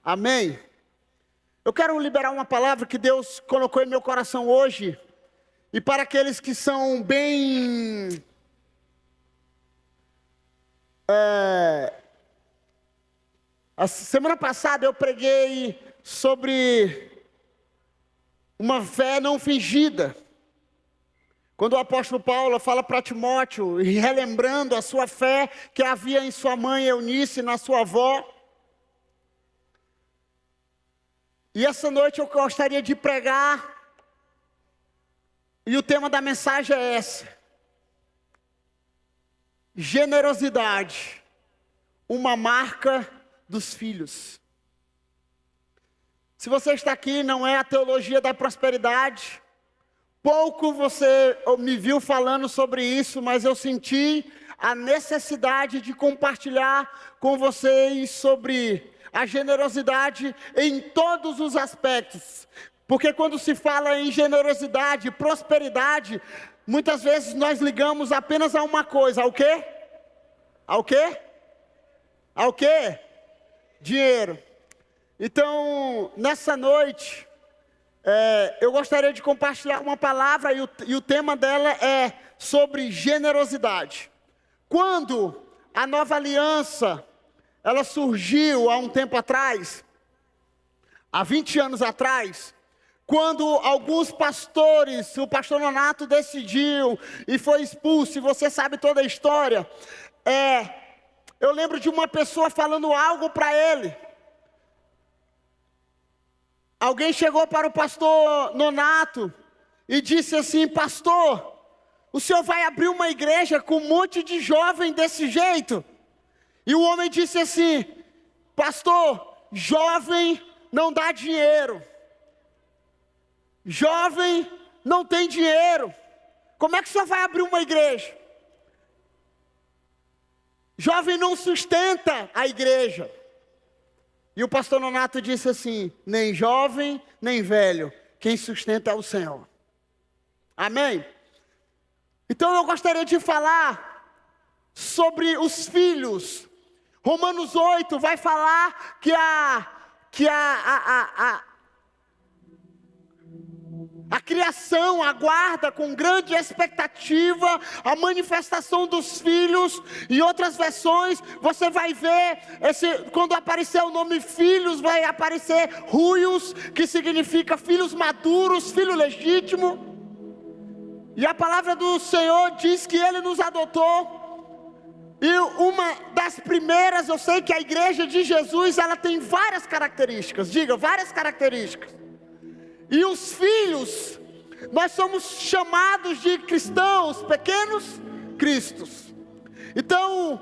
Amém? Eu quero liberar uma palavra que Deus colocou em meu coração hoje. E para aqueles que são bem... A semana passada eu preguei sobre uma fé não fingida. Quando o apóstolo Paulo fala para Timóteo, relembrando a sua fé que havia em sua mãe Eunice, na sua avó. E essa noite eu gostaria de pregar, e o tema da mensagem é esse: generosidade, uma marca dos filhos. Se você está aqui, não é a teologia da prosperidade. Pouco você me viu falando sobre isso, mas eu senti a necessidade de compartilhar com vocês sobre a generosidade em todos os aspectos. Porque quando se fala em generosidade, prosperidade, muitas vezes nós ligamos apenas a uma coisa. Ao quê? Ao quê? Ao quê? Dinheiro. Então, nessa noite, eu gostaria de compartilhar uma palavra e o tema dela é sobre generosidade. Quando a nova aliança, ela surgiu há um tempo atrás, há 20 anos atrás, quando alguns pastores, o pastor Nonato decidiu e foi expulso, e você sabe toda a história, eu lembro de uma pessoa falando algo para ele. Alguém chegou para o pastor Nonato e disse assim: pastor, o senhor vai abrir uma igreja com um monte de jovem desse jeito? E o homem disse assim: pastor, jovem não dá dinheiro. Jovem não tem dinheiro. Como é que o senhor vai abrir uma igreja? Jovem não sustenta a igreja. E o pastor Nonato disse assim: nem jovem, nem velho, quem sustenta é o Senhor. Amém? Então eu gostaria de falar sobre os filhos. Romanos 8 vai falar que a criação aguarda com grande expectativa a manifestação dos filhos. Em outras versões, você vai ver, quando aparecer o nome filhos, vai aparecer ruios, que significa filhos maduros, filho legítimo. E a palavra do Senhor diz que Ele nos adotou. E uma das primeiras, eu sei que a igreja de Jesus, ela tem várias características, diga, várias características. E os filhos, nós somos chamados de cristãos, pequenos cristos. Então,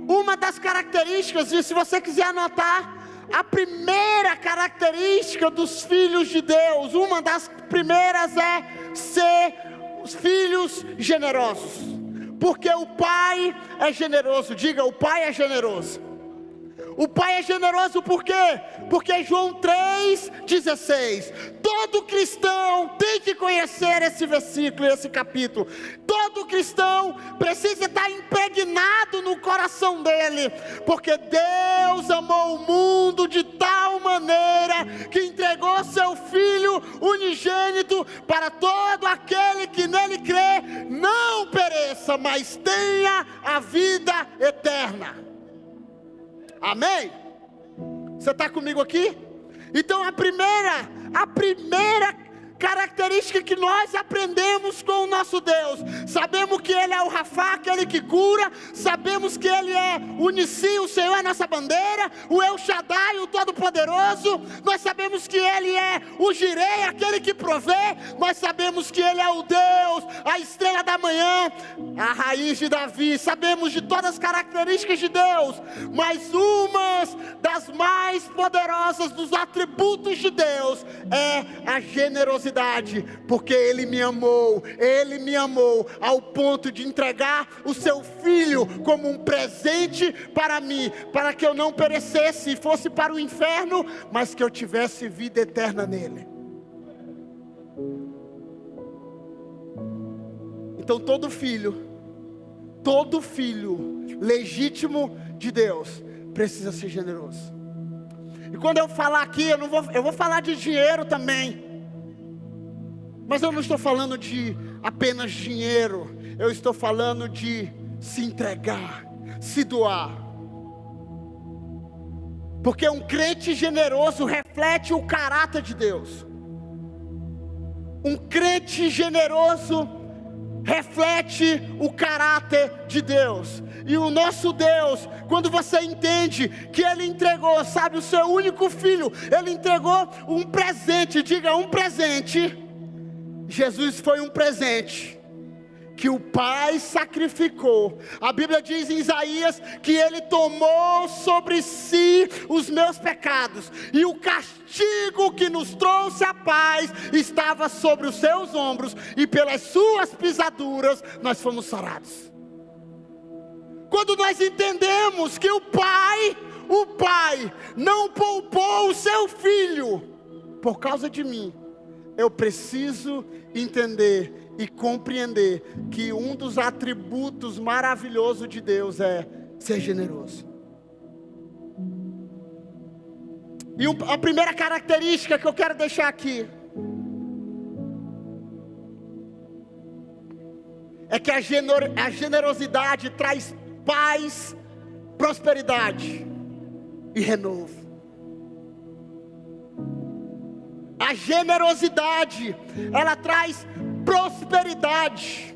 uma das características, e se você quiser anotar, a primeira característica dos filhos de Deus, uma das primeiras é ser os filhos generosos. Porque o Pai é generoso, diga, o Pai é generoso. O Pai é generoso por quê? Porque João 3,16. Todo cristão tem que conhecer esse versículo, esse capítulo. Todo cristão precisa estar impregnado no coração dele. Porque Deus amou o mundo de tal maneira que entregou seu Filho unigênito para todo aquele que nele crê, não pereça, mas tenha a vida eterna. Amém? Você está comigo aqui? Então a primeira característica que nós aprendemos com o nosso Deus, sabemos que Ele é o Rafá, aquele que cura, sabemos que Ele é o Nissi, o Senhor é a nossa bandeira, o El Shaddai, o Todo-Poderoso, nós sabemos que Ele é o Jirei, aquele que provê, nós sabemos que Ele é o Deus, a estrela da manhã, a raiz de Davi, sabemos de todas as características de Deus, mas uma das mais poderosas dos atributos de Deus é a generosidade. Porque Ele me amou ao ponto de entregar o seu Filho como um presente para mim, para que eu não perecesse e fosse para o inferno, mas que eu tivesse vida eterna nele. Então todo filho legítimo de Deus precisa ser generoso. E quando eu falar aqui, eu vou falar de dinheiro também. Mas eu não estou falando de apenas dinheiro. Eu estou falando de se entregar, se doar. Porque um crente generoso reflete o caráter de Deus. Um crente generoso reflete o caráter de Deus. E o nosso Deus, quando você entende que Ele entregou, sabe, o seu único filho, Ele entregou um presente, diga um presente. Jesus foi um presente que o Pai sacrificou. A Bíblia diz em Isaías que Ele tomou sobre si os meus pecados, e o castigo que nos trouxe a paz estava sobre os seus ombros, e pelas suas pisaduras nós fomos sarados. Quando nós entendemos que o Pai não poupou o seu filho por causa de mim, eu preciso entender e compreender que um dos atributos maravilhosos de Deus é ser generoso. E a primeira característica que eu quero deixar aqui é que a generosidade traz paz, prosperidade e renovo. A generosidade, ela traz prosperidade.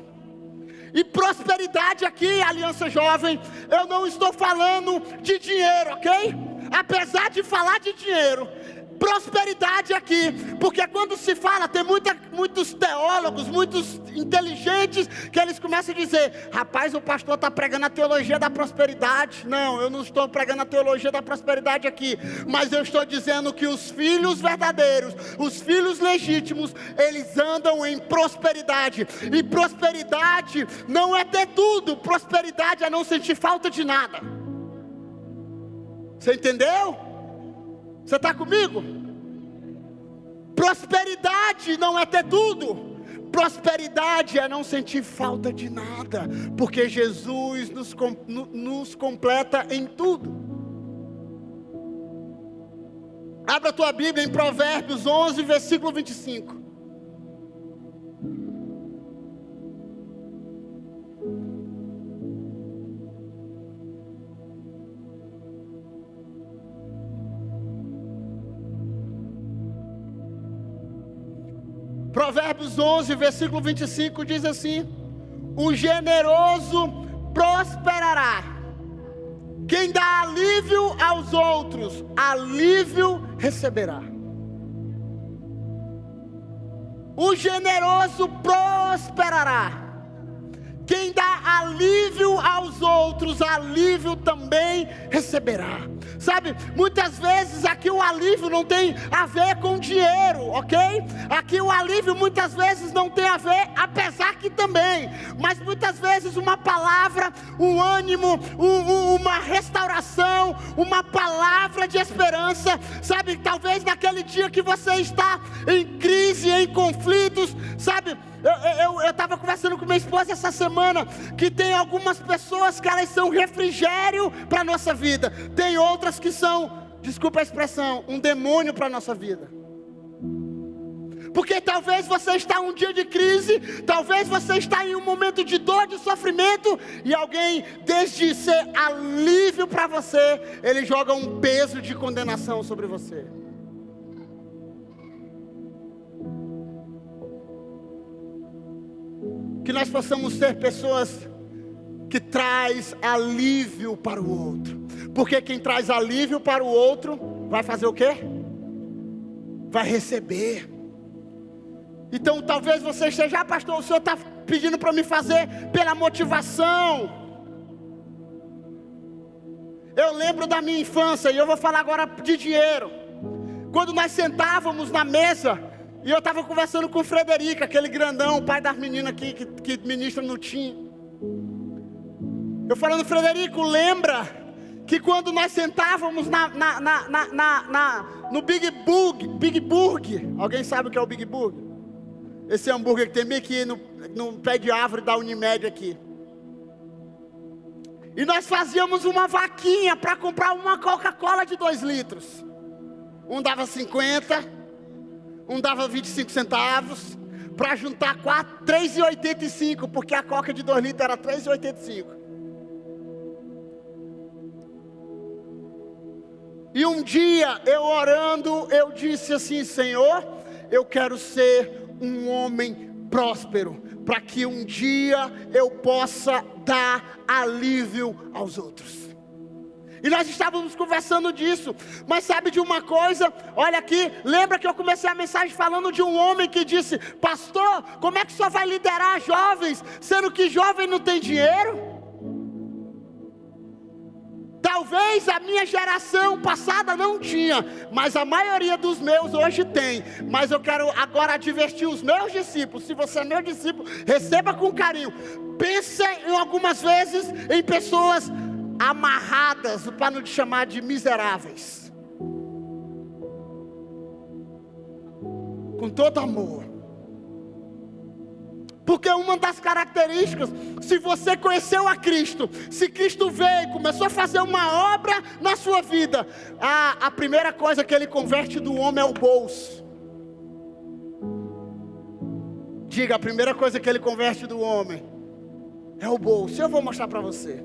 E prosperidade aqui, Aliança Jovem, eu não estou falando de dinheiro, ok? Apesar de falar de dinheiro, prosperidade aqui, porque quando se fala, tem muitos teólogos, muitos inteligentes, que eles começam a dizer: rapaz, o pastor está pregando a teologia da prosperidade. Não, eu não estou pregando a teologia da prosperidade aqui, mas eu estou dizendo que os filhos verdadeiros, os filhos legítimos, eles andam em prosperidade. E prosperidade não é ter tudo, prosperidade é não sentir falta de nada. Você entendeu? Você está comigo? Prosperidade não é ter tudo. Prosperidade é não sentir falta de nada, porque Jesus nos completa em tudo. Abra a tua Bíblia em Provérbios 11, versículo 25. Provérbios 11, versículo 25 diz assim: o generoso prosperará. Quem dá alívio aos outros, alívio receberá. O generoso prosperará. Quem dá alívio aos outros, alívio também receberá. Sabe, muitas vezes aqui o alívio não tem a ver com dinheiro, ok? Aqui o alívio muitas vezes não tem a ver, apesar que também, mas muitas vezes uma palavra, um ânimo, uma restauração, uma palavra de esperança, sabe? Talvez naquele dia que você está em crise, em conflitos, sabe? Eu estava conversando com minha esposa essa semana, que tem algumas pessoas que elas são refrigério para a nossa vida, tem outras que são, desculpa a expressão, um demônio para a nossa vida. Porque talvez você está em um dia de crise, talvez você está em um momento de dor, de sofrimento, e alguém, desde ser alívio para você, ele joga um peso de condenação sobre você. Que nós possamos ser pessoas que traz alívio para o outro. Porque quem traz alívio para o outro, vai fazer o quê? Vai receber. Então talvez você esteja: pastor, o senhor está pedindo para me fazer pela motivação. Eu lembro da minha infância, e eu vou falar agora de dinheiro. Quando nós sentávamos na mesa, e eu estava conversando com o Frederico, aquele grandão, o pai das meninas aqui, que ministra no TIM. Eu falando: Frederico, lembra que quando nós sentávamos no Big Burger, alguém sabe o que é o Big Burger? Esse hambúrguer que tem bem aqui no pé de árvore da Unimed aqui. E nós fazíamos uma vaquinha para comprar uma Coca-Cola de 2 litros. um dava 50, um dava 25 centavos, para juntar 3,85, porque a coca de 2 litros era 3,85. E um dia, eu orando, eu disse assim: Senhor, eu quero ser um homem próspero, para que um dia eu possa dar alívio aos outros. E nós estávamos conversando disso, mas sabe de uma coisa? Olha aqui, lembra que eu comecei a mensagem falando de um homem que disse: pastor, como é que o senhor vai liderar jovens, sendo que jovem não tem dinheiro? Talvez a minha geração passada não tinha, mas a maioria dos meus hoje tem. Mas eu quero agora advertir os meus discípulos: se você é meu discípulo, receba com carinho. Pense em algumas vezes em pessoas amarradas, para não te chamar de miseráveis, com todo amor. Porque uma das características, se você conheceu a Cristo, se Cristo veio e começou a fazer uma obra na sua vida, a primeira coisa que Ele converte do homem é o bolso. Diga: a primeira coisa que Ele converte do homem é o bolso. Eu vou mostrar para você.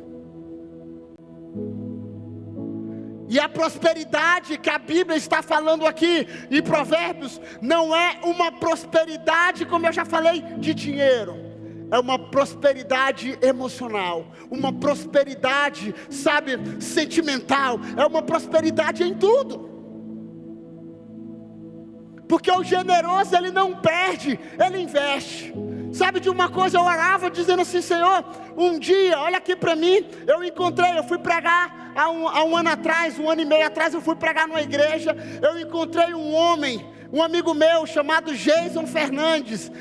E a prosperidade que a Bíblia está falando aqui em Provérbios, não é uma prosperidade, como eu já falei, de dinheiro. É uma prosperidade emocional, uma prosperidade, sabe, sentimental. É uma prosperidade em tudo. Porque o generoso, ele não perde, ele investe. Sabe de uma coisa, eu orava dizendo assim: Senhor, um dia, olha aqui para mim, eu fui pregar há um ano atrás, 1 ano e meio atrás, eu fui pregar numa igreja, eu encontrei um homem, um amigo meu, chamado Jason Fernandes.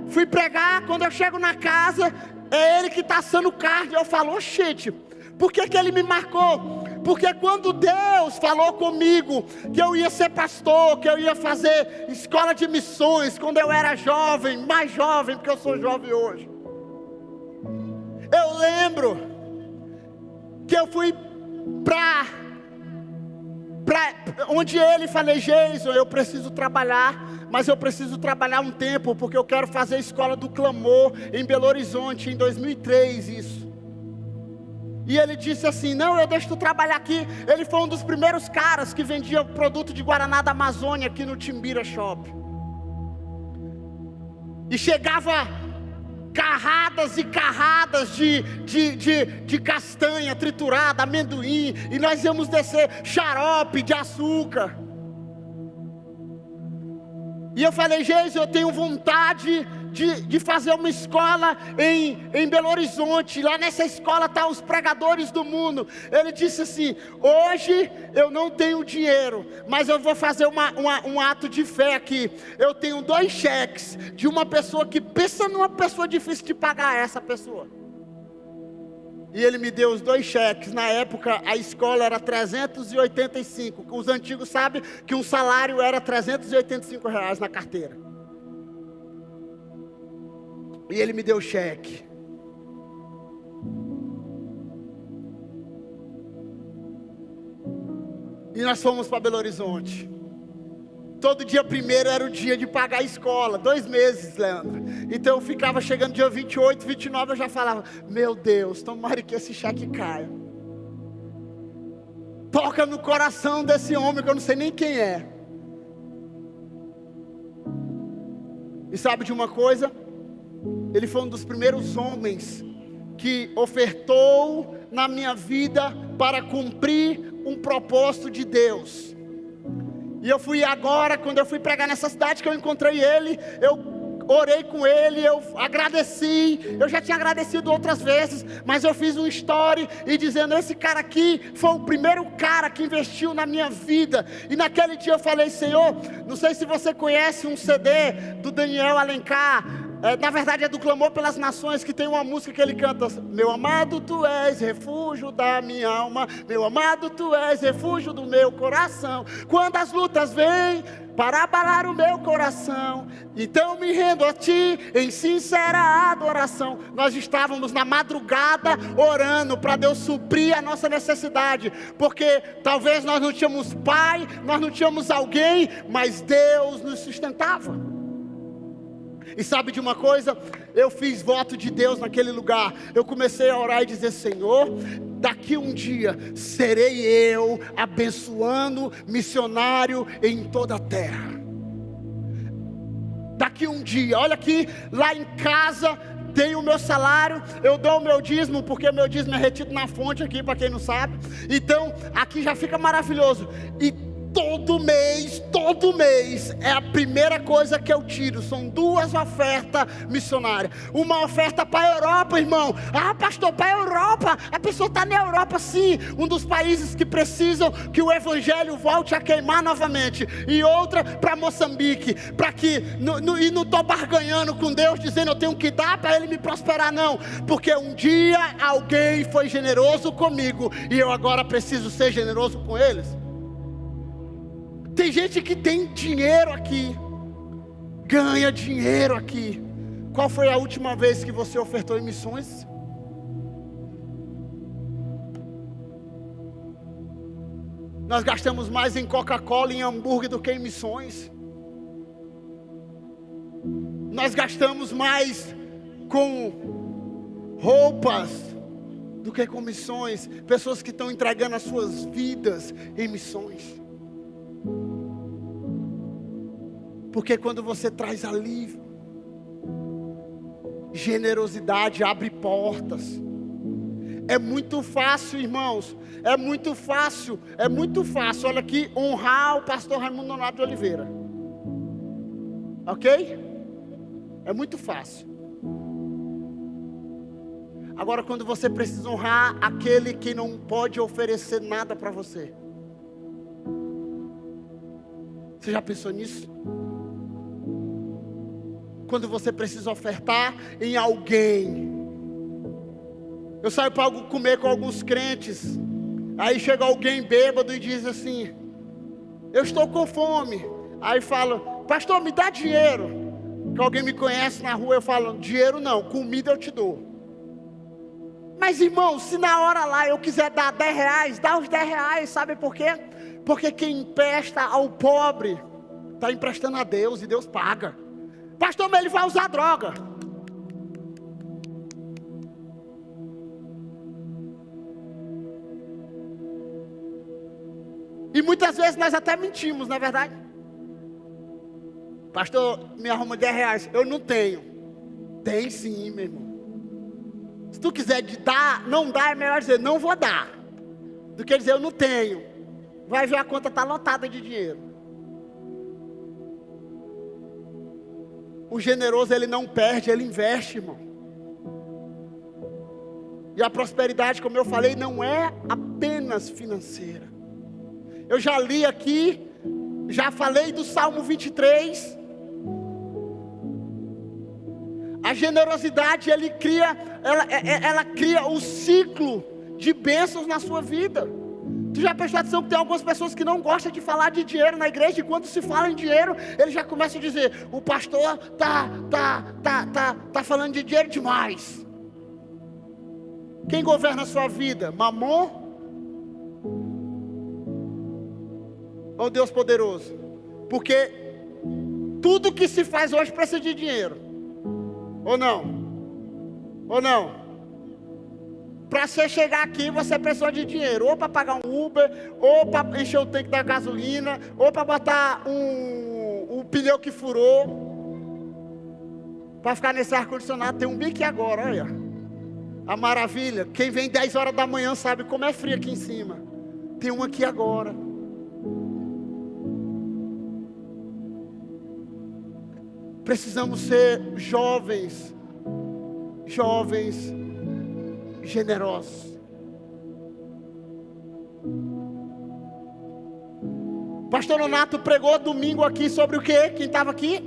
Fui pregar, quando eu chego na casa, é ele que está assando carne. Eu falo: oxente, por que ele me marcou? Porque quando Deus falou comigo que eu ia ser pastor, que eu ia fazer escola de missões, quando eu era jovem, mais jovem, porque eu sou jovem hoje, eu lembro que eu fui para onde ele, falei: Jason, eu preciso trabalhar, mas eu preciso trabalhar um tempo, porque eu quero fazer a escola do clamor em Belo Horizonte, em 2003 isso. E ele disse assim: não, eu deixo tu trabalhar aqui. Ele foi um dos primeiros caras que vendia produto de Guaraná da Amazônia aqui no Timbira Shop. E chegava carradas e carradas de castanha triturada, amendoim, e nós íamos descer xarope de açúcar. E eu falei: Jesus, eu tenho vontade de fazer uma escola em Belo Horizonte. Lá nessa escola estão os pregadores do mundo. Ele disse assim: hoje eu não tenho dinheiro, mas eu vou fazer um ato de fé aqui. Eu tenho 2 cheques de uma pessoa que pensa numa pessoa difícil de pagar, essa pessoa. E ele me deu os 2 cheques. Na época a escola era 385. Os antigos sabem que um salário era R$385 na carteira. E ele me deu o cheque. E nós fomos para Belo Horizonte. Todo dia 1º era o dia de pagar a escola. 2 meses, Leandro. Então eu ficava chegando dia 28, 29, eu já falava: meu Deus, tomara que esse cheque caia. Toca no coração desse homem que eu não sei nem quem é. E sabe de uma coisa? Ele foi um dos primeiros homens que ofertou na minha vida para cumprir um propósito de Deus. E eu fui agora, quando eu fui pregar nessa cidade, que eu encontrei ele, eu orei com ele, eu agradeci. Eu já tinha agradecido outras vezes, mas eu fiz um story e dizendo: esse cara aqui foi o primeiro cara que investiu na minha vida. E naquele dia eu falei: Senhor, não sei se você conhece um CD do Daniel Alencar, Na verdade é do Clamor pelas Nações, que tem uma música que ele canta: meu amado, tu és refúgio da minha alma, meu amado, tu és refúgio do meu coração. Quando as lutas vêm para abalar o meu coração, então me rendo a ti em sincera adoração. Nós estávamos na madrugada orando para Deus suprir a nossa necessidade, porque talvez nós não tínhamos pai, nós não tínhamos alguém, mas Deus nos sustentava. E sabe de uma coisa? Eu fiz voto de Deus naquele lugar. Eu comecei a orar e dizer: Senhor, daqui um dia serei eu abençoando missionário em toda a terra. Daqui um dia, olha aqui, lá em casa tenho o meu salário, eu dou o meu dízimo, porque meu dízimo é retido na fonte aqui, para quem não sabe. Então, aqui já fica maravilhoso. E todo mês, é a primeira coisa que eu tiro, são 2 ofertas missionárias. Uma oferta para a Europa, irmão. Ah, pastor, para a Europa? A pessoa está na Europa, sim, um dos países que precisam que o evangelho volte a queimar novamente. E outra para Moçambique, para que, e não estou barganhando com Deus, dizendo eu tenho que dar para Ele me prosperar, não. Porque um dia alguém foi generoso comigo, e eu agora preciso ser generoso com eles. Tem gente que tem dinheiro aqui, ganha dinheiro aqui. Qual foi a última vez que você ofertou em missões? Nós gastamos mais em Coca-Cola e em hambúrguer do que em missões. Nós gastamos mais com roupas do que com missões. Pessoas que estão entregando as suas vidas em missões. Porque quando você traz alívio, generosidade abre portas. É muito fácil, irmãos. É muito fácil. Olha aqui, honrar o pastor Raimundo Nonato de Oliveira. Ok? É muito fácil. Agora, quando você precisa honrar aquele que não pode oferecer nada para você. Você já pensou nisso? Quando você precisa ofertar em alguém. Eu saio para comer com alguns crentes. Aí chega alguém bêbado e diz assim: eu estou com fome. Aí fala: pastor, me dá dinheiro. Que alguém me conhece na rua, eu falo: dinheiro não, comida eu te dou. Mas irmão, se na hora lá eu quiser dar 10 reais, dá os 10 reais, sabe por quê? Porque quem empresta ao pobre está emprestando a Deus e Deus paga. Pastor, mas ele vai usar droga. E muitas vezes nós até mentimos, não é verdade? Pastor, me arruma 10 reais. Eu não tenho. Tem sim, meu irmão. Se tu quiser dar, não dá, é melhor dizer não vou dar, do que dizer eu não tenho. Vai ver, a conta está lotada de dinheiro. O generoso, ele não perde, ele investe, irmão. E a prosperidade, como eu falei, não é apenas financeira. Eu já li aqui, já falei do Salmo 23. A generosidade, ela cria o ciclo de bênçãos na sua vida. Tu já prestou atenção que tem algumas pessoas que não gostam de falar de dinheiro na igreja, e quando se fala em dinheiro, eles já começam a dizer: o pastor tá falando de dinheiro demais. Quem governa a sua vida? Mamon ou Deus poderoso? Porque tudo que se faz hoje precisa de dinheiro. Ou não? Ou não? Para você chegar aqui, você precisa de dinheiro. Ou para pagar um Uber, ou para encher o tanque da gasolina, ou para botar um pneu que furou. Para ficar nesse ar-condicionado. Tem um bique agora, olha. A maravilha. Quem vem 10 horas da manhã sabe como é frio aqui em cima. Tem um aqui agora. Precisamos ser jovens generosos. Pastor Nonato pregou domingo aqui sobre o quê? Quem estava aqui?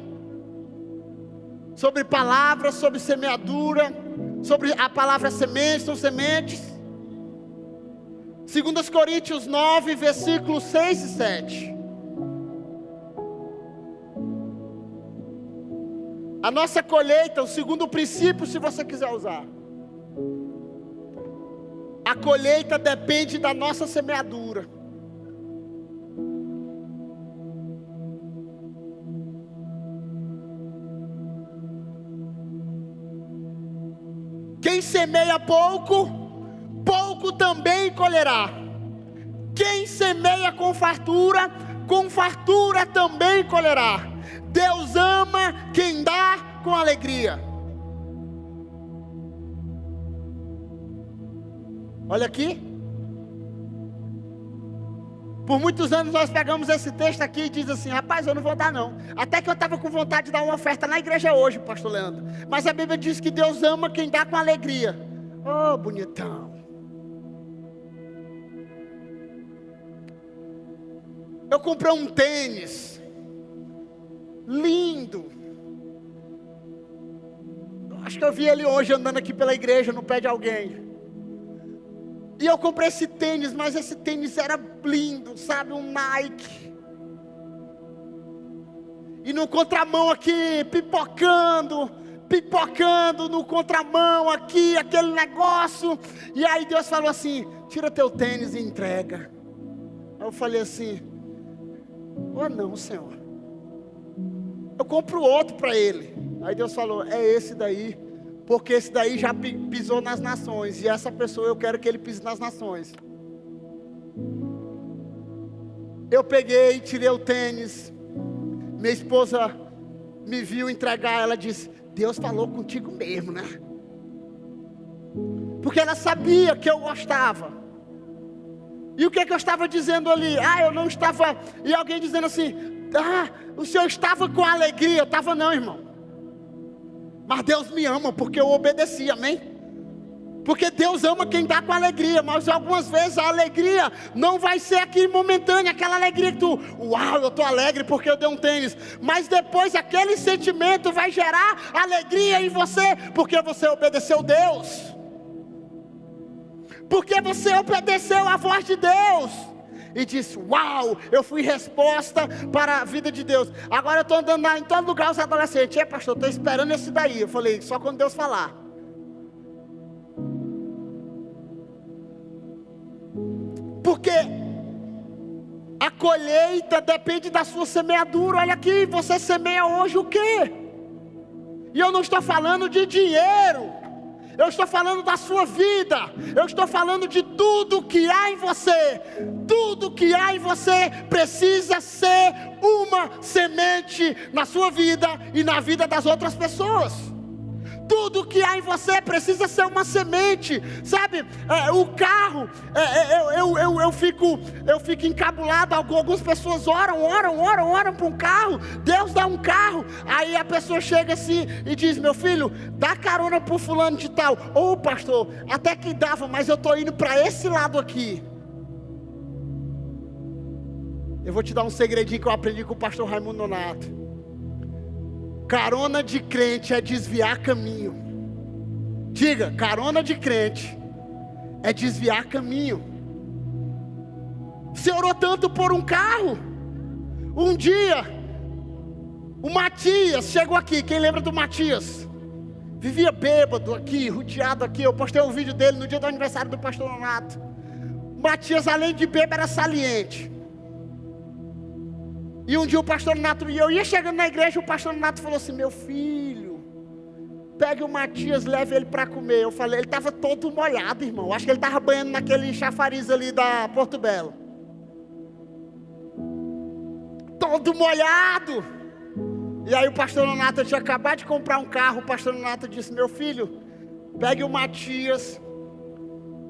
sobre palavras, sobre semeadura, sobre a palavra semente, são sementes. 2 Coríntios 9, versículos 6 e 7. A nossa colheita, o segundo princípio, se você quiser usar. A colheita depende da nossa semeadura. Quem semeia pouco, pouco também colherá. Quem semeia com fartura também colherá. Deus ama quem dá com alegria. Olha aqui. Por muitos anos nós pegamos esse texto aqui e diz assim: rapaz, eu não vou dar não. Até que eu estava com vontade de dar uma oferta na igreja hoje, pastor Leandro. Mas a Bíblia diz que Deus ama quem dá com alegria. Oh, bonitão. Eu comprei um tênis lindo. Acho que eu vi ele hoje andando aqui pela igreja, no pé de alguém. E eu comprei esse tênis, mas esse tênis era lindo, sabe, um Nike. E no contramão aqui, pipocando no contramão aqui, aquele negócio. E aí Deus falou assim: tira teu tênis e entrega. Aí eu falei assim: oh não, Senhor, eu compro outro para ele. Aí Deus falou: é esse daí, porque esse daí já pisou nas nações, e essa pessoa eu quero que ele pise nas nações. Eu peguei, tirei o tênis. Minha esposa me viu entregar, ela disse: Deus falou contigo mesmo, né? Porque ela sabia que eu gostava. E o que eu estava dizendo ali? Eu não estava. E alguém dizendo assim: o senhor estava com alegria. Eu estava não, irmão. Mas Deus me ama porque eu obedeci, amém? Porque Deus ama quem dá com alegria. Mas algumas vezes a alegria não vai ser aqui momentânea. Aquela alegria que tu, uau, eu estou alegre porque eu dei um tênis. Mas depois aquele sentimento vai gerar alegria em você, porque você obedeceu Deus. Porque você obedeceu a voz de Deus. E disse: uau, eu fui resposta para a vida de Deus. Agora eu estou andando em todo lugar, os adolescentes: pastor, estou esperando esse daí. Eu falei: só quando Deus falar. Porque a colheita depende da sua semeadura. Olha aqui, você semeia hoje o quê? E eu não estou falando de dinheiro. Eu estou falando da sua vida. Eu estou falando de tudo que há em você. Tudo que há em você precisa ser uma semente na sua vida e na vida das outras pessoas. Tudo que há em você precisa ser uma semente, sabe? O carro, eu fico encabulado. Algumas pessoas oram para um carro. Deus dá um carro. Aí a pessoa chega assim e diz: meu filho, dá carona para o fulano de tal. Ô pastor, até que dava, mas eu estou indo para esse lado aqui. Eu vou te dar um segredinho que eu aprendi com o pastor Raimundo Nonato. Carona de crente é desviar caminho. Diga: carona de crente é desviar caminho. Você orou tanto por um carro. Um dia o Matias chegou aqui. Quem lembra do Matias? Vivia bêbado aqui, rodeado aqui. Eu postei um vídeo dele no dia do aniversário do pastor Nonato. O Matias, além de bêbado, era saliente. E um dia o pastor Nato, e eu ia chegando na igreja, o pastor Nato falou assim: meu filho, pegue o Matias, leve ele para comer. Eu falei: ele estava todo molhado, irmão. Acho que ele estava banhando naquele chafariz ali da Porto Belo. Todo molhado. E aí o pastor Nato tinha acabado de comprar um carro. O pastor Nato disse: meu filho, pegue o Matias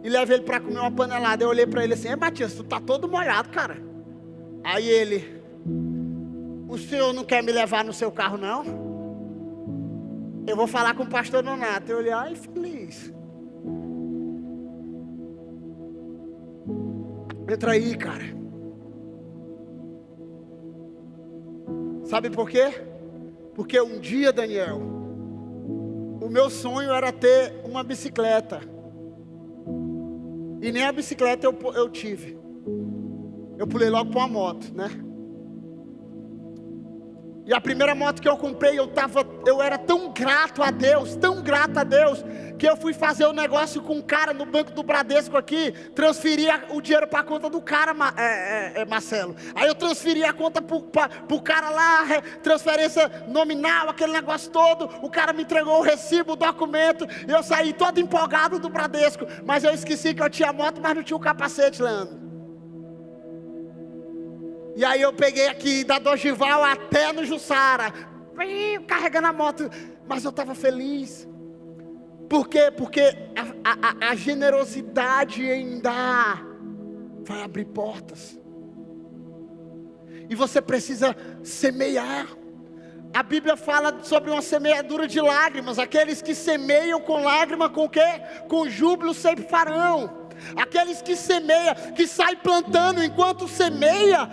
e leve ele para comer uma panelada. Eu olhei para ele assim: Matias, tu tá todo molhado, cara. Aí ele: o senhor não quer me levar no seu carro, não? Eu vou falar com o pastor Nonato. Eu olhei: ai, feliz. Entra aí, cara. Sabe por quê? Porque um dia, Daniel, o meu sonho era ter uma bicicleta. E nem a bicicleta eu tive. Eu pulei logo para uma moto, né? E a primeira moto que eu comprei, eu era tão grato a Deus, que eu fui fazer um negócio com um cara no banco do Bradesco aqui, transferia o dinheiro para a conta do cara, Marcelo. Aí eu transferi a conta para o cara lá, transferência nominal, aquele negócio todo. O cara me entregou o recibo, o documento, e eu saí todo empolgado do Bradesco. Mas eu esqueci que eu tinha moto, mas não tinha o capacete, Leandro. E aí eu peguei aqui da Dogival até no Jussara, carregando a moto, mas eu estava feliz. Por quê? Porque a generosidade em dar vai abrir portas. E você precisa semear. A Bíblia fala sobre uma semeadura de lágrimas. Aqueles que semeiam com lágrima, com o quê? Com júbilo sempre farão. Aqueles que semeiam, que saem plantando enquanto semeia,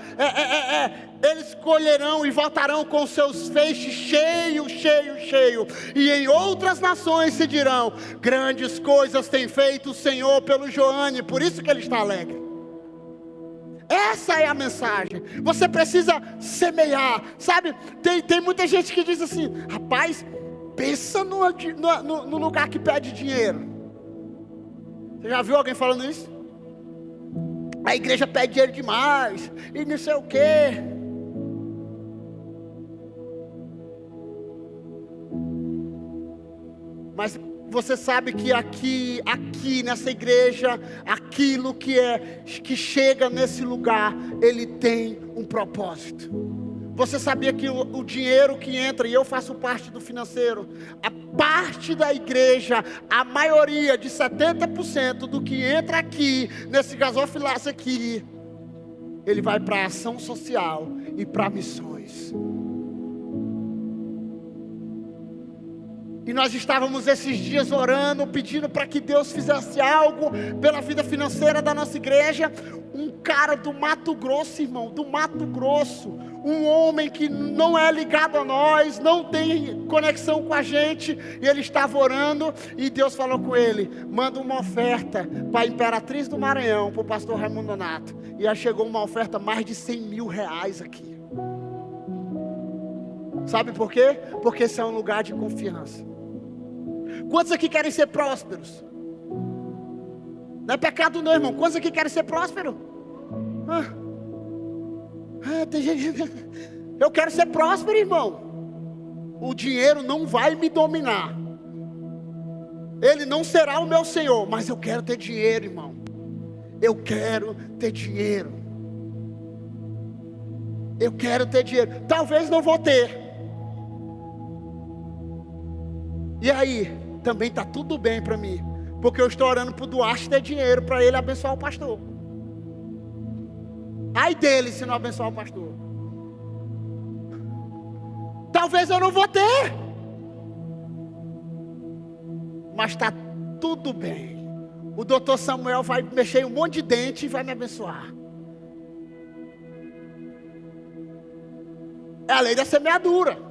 eles colherão e voltarão com seus feixes cheio. E em outras nações se dirão: grandes coisas tem feito o Senhor pelo Joane. Por isso que ele está alegre. Essa é a mensagem. Você precisa semear. Sabe, tem muita gente que diz assim: rapaz, pensa no lugar que pede dinheiro. Você já viu alguém falando isso? A igreja pede dinheiro demais, e não sei o quê. Mas você sabe que aqui nessa igreja, aquilo que chega nesse lugar, ele tem um propósito. Você sabia que o dinheiro que entra, e eu faço parte do financeiro, a parte da igreja, a maioria de 70% do que entra aqui, nesse gasofilaço aqui, ele vai para ação social e para missões. E nós estávamos esses dias orando, pedindo para que Deus fizesse algo pela vida financeira da nossa igreja. Um cara do Mato Grosso, irmão, do Mato Grosso, um homem que não é ligado a nós, não tem conexão com a gente, e ele estava orando, e Deus falou com ele: manda uma oferta para a Imperatriz do Maranhão, para o pastor Raimundo Donato. E aí chegou uma oferta mais de 100 mil reais aqui. Sabe por quê? Porque esse é um lugar de confiança. Quantos aqui querem ser prósperos? Não é pecado não, irmão. Quantos aqui querem ser prósperos? Tem gente... Eu quero ser próspero, irmão. O dinheiro não vai me dominar. Ele não será o meu senhor. Mas eu quero ter dinheiro, irmão. Eu quero ter dinheiro. Eu quero ter dinheiro. Talvez não vou ter. E aí, também está tudo bem para mim, porque eu estou orando para o Duarte ter dinheiro para ele abençoar o pastor. Ai dele se não abençoar o pastor. Talvez eu não vou ter, mas está tudo bem. O doutor Samuel vai mexer em um monte de dente e vai me abençoar. É a lei da semeadura.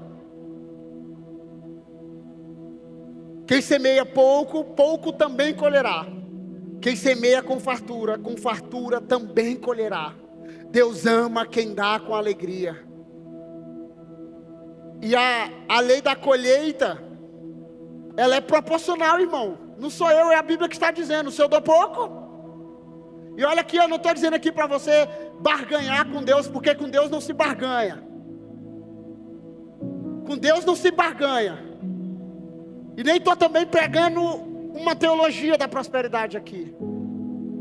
Quem semeia pouco, pouco também colherá. Quem semeia com fartura também colherá. Deus ama quem dá com alegria. E a lei da colheita, ela é proporcional, irmão. Não sou eu, é a Bíblia que está dizendo. Se eu dou pouco, e olha aqui, eu não estou dizendo aqui para você barganhar com Deus, porque com Deus não se barganha. Com Deus não se barganha. E nem estou também pregando uma teologia da prosperidade aqui.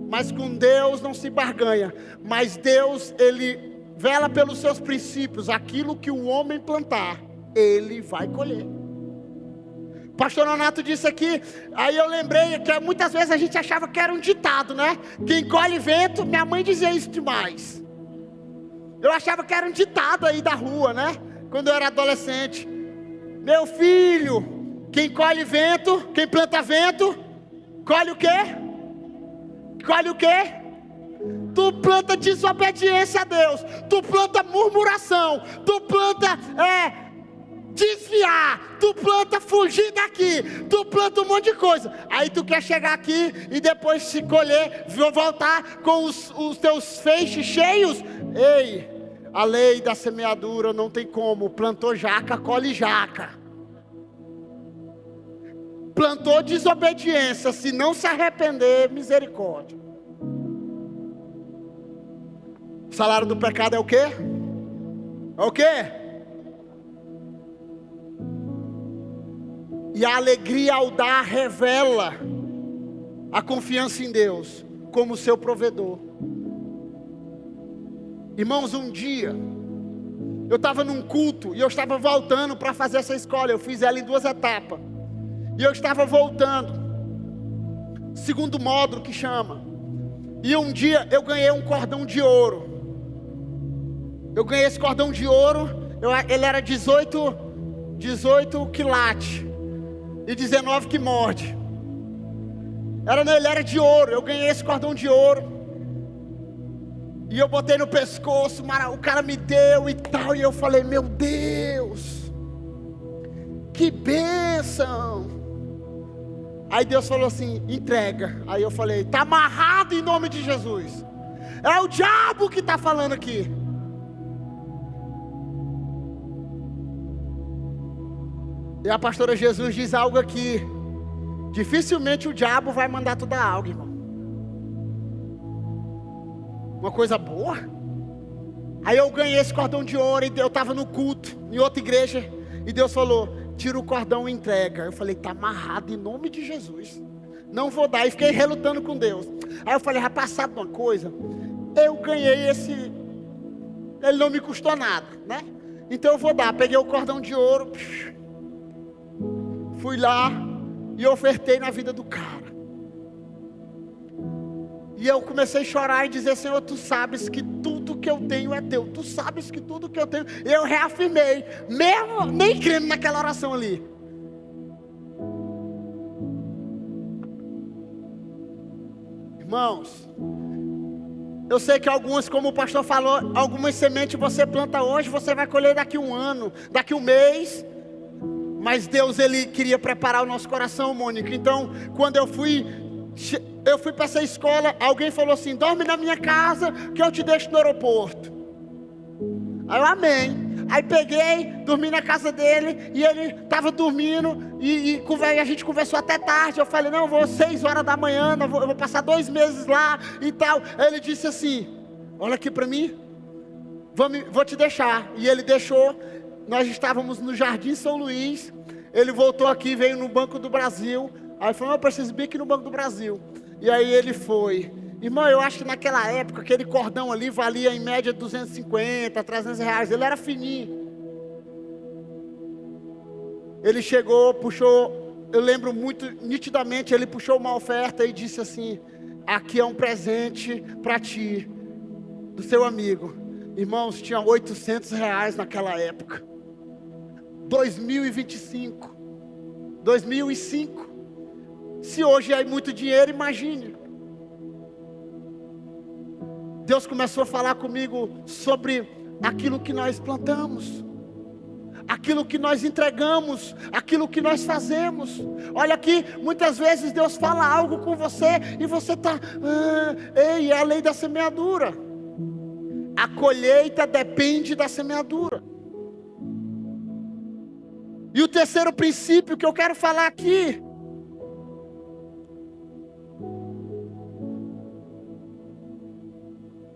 Mas com Deus não se barganha. Mas Deus, Ele vela pelos seus princípios. Aquilo que o homem plantar, ele vai colher. Pastor Nonato disse aqui, aí eu lembrei que muitas vezes a gente achava que era um ditado, né? Quem colhe vento, minha mãe dizia isso demais. Eu achava que era um ditado aí da rua, né? Quando eu era adolescente. Meu filho... Quem colhe vento, quem planta vento, colhe o quê? Colhe o quê? Tu planta desobediência a Deus, tu planta murmuração, tu planta desviar, tu planta fugir daqui, tu planta um monte de coisa. Aí tu quer chegar aqui e depois se colher, voltar com os teus feixes cheios. Ei, a lei da semeadura não tem como. Plantou jaca, colhe jaca. Plantou desobediência, se não se arrepender, misericórdia. O salário do pecado é o quê? É o quê? E a alegria ao dar revela a confiança em Deus como seu provedor. Irmãos, um dia eu estava num culto e eu estava voltando para fazer essa escola. Eu fiz ela em 2 etapas. E eu estava voltando, segundo módulo que chama. E um dia eu ganhei um cordão de ouro. Eu ganhei esse cordão de ouro. Ele era 18 quilates e 19 que morde. Ele era de ouro. Eu ganhei esse cordão de ouro. E eu botei no pescoço. O cara me deu e tal. E eu falei, meu Deus, que bênção. Aí Deus falou assim, entrega. Aí eu falei, está amarrado em nome de Jesus. É o diabo que está falando aqui. E a pastora Jesus diz algo aqui. Dificilmente o diabo vai mandar tu dar algo, irmão. Uma coisa boa. Aí eu ganhei esse cordão de ouro. E eu estava no culto, em outra igreja. E Deus falou, tira o cordão e entrega. Eu falei, está amarrado em nome de Jesus. Não vou dar. E fiquei relutando com Deus. Aí eu falei, rapaz, sabe uma coisa? Eu ganhei esse. Ele não me custou nada, né? Então eu vou dar. Peguei o cordão de ouro. Fui lá e ofertei na vida do cara. E eu comecei a chorar e dizer, Senhor, tu sabes que tudo que eu tenho é teu. Tu sabes que tudo que eu tenho. Eu reafirmei, mesmo nem crendo naquela oração ali. Irmãos, eu sei que algumas, como o pastor falou, algumas sementes você planta hoje, você vai colher daqui um ano, daqui um mês. Mas Deus, Ele queria preparar o nosso coração, Mônica. Então, quando eu fui para essa escola, alguém falou assim, dorme na minha casa, que eu te deixo no aeroporto. Aí eu, amém. Aí peguei, dormi na casa dele, e ele estava dormindo, e a gente conversou até tarde. Eu falei, não, vou 6 horas da manhã, eu vou passar 2 meses lá, e tal. Aí ele disse assim, olha aqui para mim, vou te deixar. E ele deixou. Nós estávamos no Jardim São Luís. Ele voltou aqui, veio no Banco do Brasil. Aí falou, eu preciso vir aqui no Banco do Brasil. E aí ele foi. Irmão, eu acho que naquela época, aquele cordão ali valia em média 250, 300 reais. Ele era fininho. Ele chegou, puxou, eu lembro muito nitidamente, ele puxou uma oferta e disse assim, aqui é um presente para ti, do seu amigo. Irmãos, tinha 800 reais naquela época. 2025. 2005. Se hoje é muito dinheiro, imagine. Deus começou a falar comigo sobre aquilo que nós plantamos, aquilo que nós entregamos, aquilo que nós fazemos. Olha aqui, muitas vezes Deus fala algo com você e você está, é a lei da semeadura. A colheita depende da semeadura. E o terceiro princípio que eu quero falar aqui,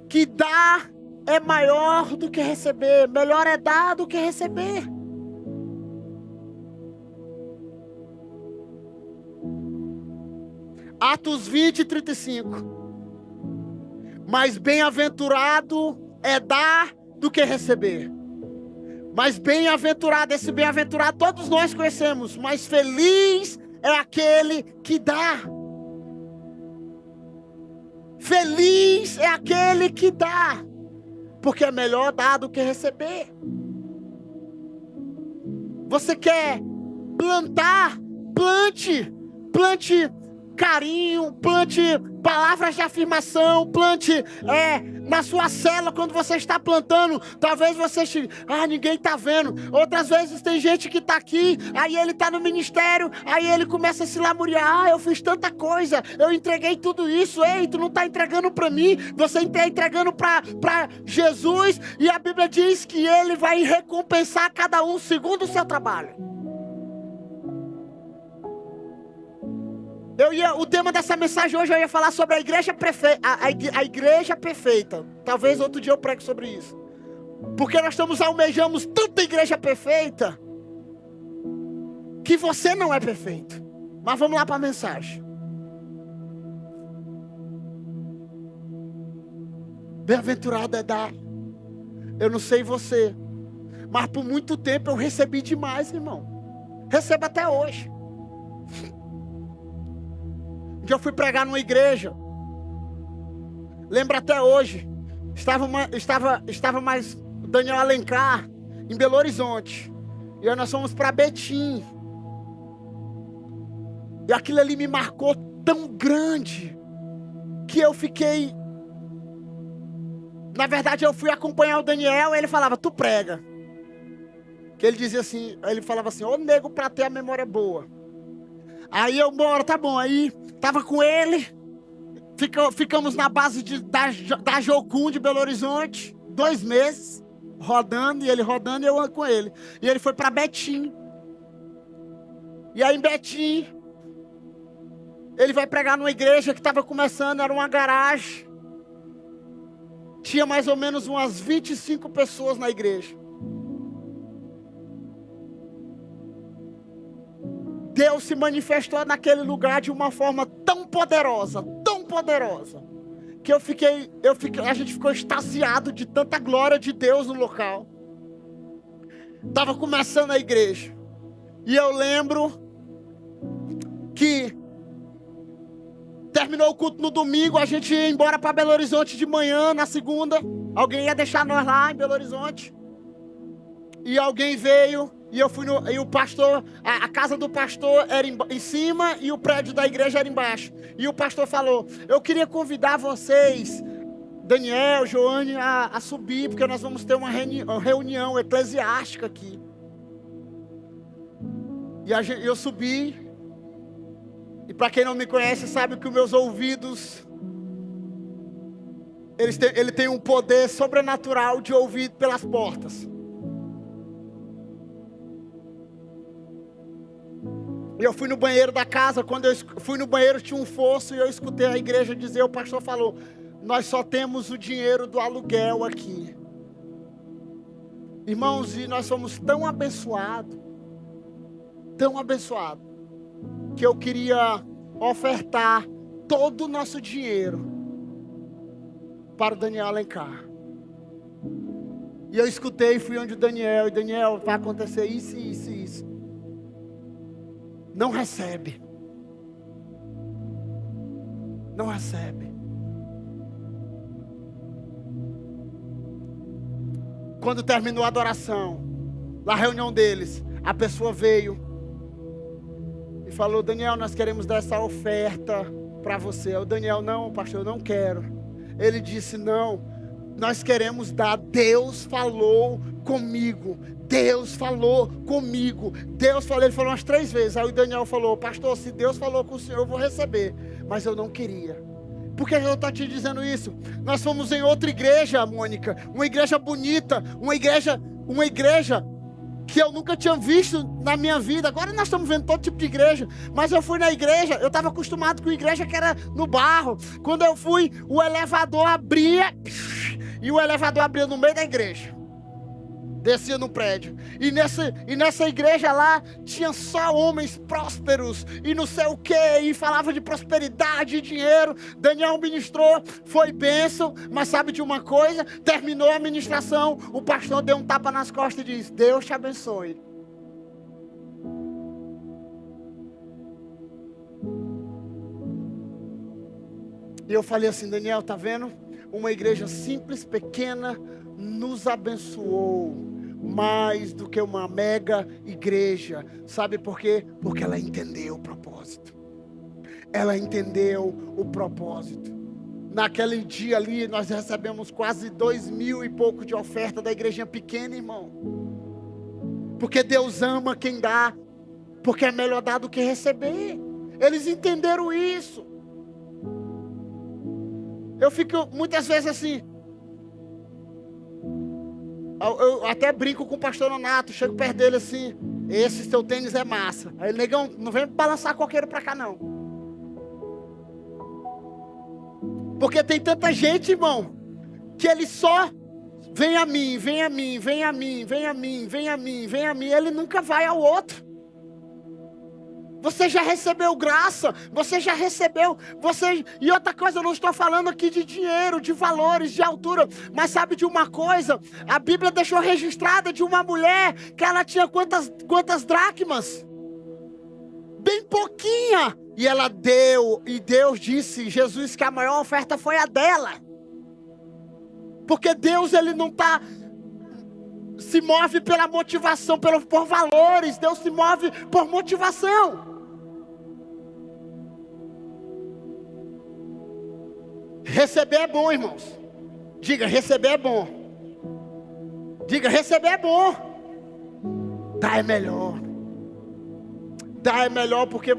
que dar é maior do que receber. Melhor é dar do que receber. Atos 20, 35. Mas bem-aventurado é dar do que receber. Mas bem-aventurado, esse bem-aventurado todos nós conhecemos. Mas feliz é aquele que dá. Feliz é aquele que dá. Porque é melhor dar do que receber. Você quer plantar? Plante. Plante carinho, plante Palavras de afirmação, plante na sua célula quando você está plantando. Talvez você ninguém está vendo. Outras vezes tem gente que está aqui, aí ele está no ministério, aí ele começa a se lamuriar. Eu fiz tanta coisa, eu entreguei tudo isso. Ei, tu não está entregando para mim, você está entregando para Jesus. E a Bíblia diz que Ele vai recompensar cada um segundo o seu trabalho. O tema dessa mensagem hoje eu ia falar sobre a igreja a igreja perfeita. Talvez outro dia eu pregue sobre isso. Porque nós almejamos tanta igreja perfeita, que você não é perfeito. Mas vamos lá para a mensagem. Bem-aventurado é dar. Eu não sei você, mas por muito tempo eu recebi demais, irmão. Recebo até hoje. Eu fui pregar numa igreja. Lembro até hoje. Estava mais Daniel Alencar em Belo Horizonte. E aí nós fomos para Betim. E aquilo ali me marcou tão grande que eu fiquei. Na verdade, eu fui acompanhar o Daniel e ele falava, tu prega. Que ele dizia assim, ele falava assim, ô nego pra ter a memória boa. Aí eu, bora, tá bom. Aí tava com ele, ficamos na base da Jocum de Belo Horizonte, 2 meses, rodando, e ele rodando e eu com ele. E ele foi para Betim. E aí em Betim, ele vai pregar numa igreja que estava começando, era uma garagem. Tinha mais ou menos umas 25 pessoas na igreja. Deus se manifestou naquele lugar de uma forma tão poderosa, que a gente ficou extasiado de tanta glória de Deus no local. Estava começando a igreja. E eu lembro que terminou o culto no domingo, a gente ia embora para Belo Horizonte de manhã, na segunda. Alguém ia deixar nós lá em Belo Horizonte. E alguém veio. E eu fui e o pastor, a casa do pastor era em cima e o prédio da igreja era embaixo. E o pastor falou, eu queria convidar vocês, Daniel, Joane, a subir, porque nós vamos ter uma reunião eclesiástica aqui. E eu subi, e para quem não me conhece, sabe que os meus ouvidos, ele tem um poder sobrenatural de ouvir pelas portas. Eu fui no banheiro da casa, quando eu fui no banheiro tinha um fosso e eu escutei a igreja dizer, o pastor falou, nós só temos o dinheiro do aluguel aqui. Irmãos, e nós somos tão abençoados, que eu queria ofertar todo o nosso dinheiro para o Daniel Alencar. E eu escutei, fui onde o Daniel, e Daniel, vai acontecer isso, isso e isso. Não recebe. Não recebe. Quando terminou a adoração, na reunião deles, a pessoa veio e falou, Daniel, nós queremos dar essa oferta para você. O Daniel, não, pastor, eu não quero. Ele disse, não, nós queremos dar. Deus falou comigo. Deus falou comigo. Ele falou umas 3 vezes. Aí o Daniel falou, pastor, se Deus falou com o senhor, eu vou receber. Mas eu não queria. Por que eu estou te dizendo isso? Nós fomos em outra igreja, Mônica. Uma igreja bonita. Uma igreja que eu nunca tinha visto na minha vida. Agora nós estamos vendo todo tipo de igreja. Mas eu fui na igreja, eu estava acostumado com igreja que era no barro. Quando eu fui, o elevador abria. E o elevador abria no meio da igreja. Descia no prédio. E nessa igreja lá, tinha só homens prósperos. E não sei o que. E falava de prosperidade e dinheiro. Daniel ministrou, foi bênção. Mas sabe de uma coisa? Terminou a ministração. O pastor deu um tapa nas costas e disse, Deus te abençoe. E eu falei assim, Daniel, tá vendo? Uma igreja simples, pequena, nos abençoou mais do que uma mega igreja. Sabe por quê? Porque ela entendeu o propósito. ela entendeu o propósito. Naquele dia ali, nós recebemos quase 2.000 e pouco de oferta da igrejinha pequena, irmão. Porque Deus ama quem dá, porque é melhor dar do que receber. Eles entenderam isso. Eu fico muitas vezes assim, eu até brinco com o pastor Nonato, chego perto dele assim, esse seu tênis é massa. Aí ele, negão, não vem balançar coqueiro pra cá não. Porque tem tanta gente, irmão, que ele só vem a mim, vem a mim, vem a mim, vem a mim, vem a mim, vem a mim. Ele nunca vai ao outro. Você já recebeu graça, você já recebeu, e outra coisa, eu não estou falando aqui de dinheiro, de valores, de altura, mas sabe de uma coisa? A Bíblia deixou registrada de uma mulher, que ela tinha quantas dracmas? Bem pouquinha, e ela deu, e Deus disse, Jesus, que a maior oferta foi a dela, porque Deus, ele não se move pela motivação, por valores, Deus se move por motivação. Receber é bom, irmãos. Diga, receber é bom. Diga, receber é bom. Dar é melhor. Dar é melhor porque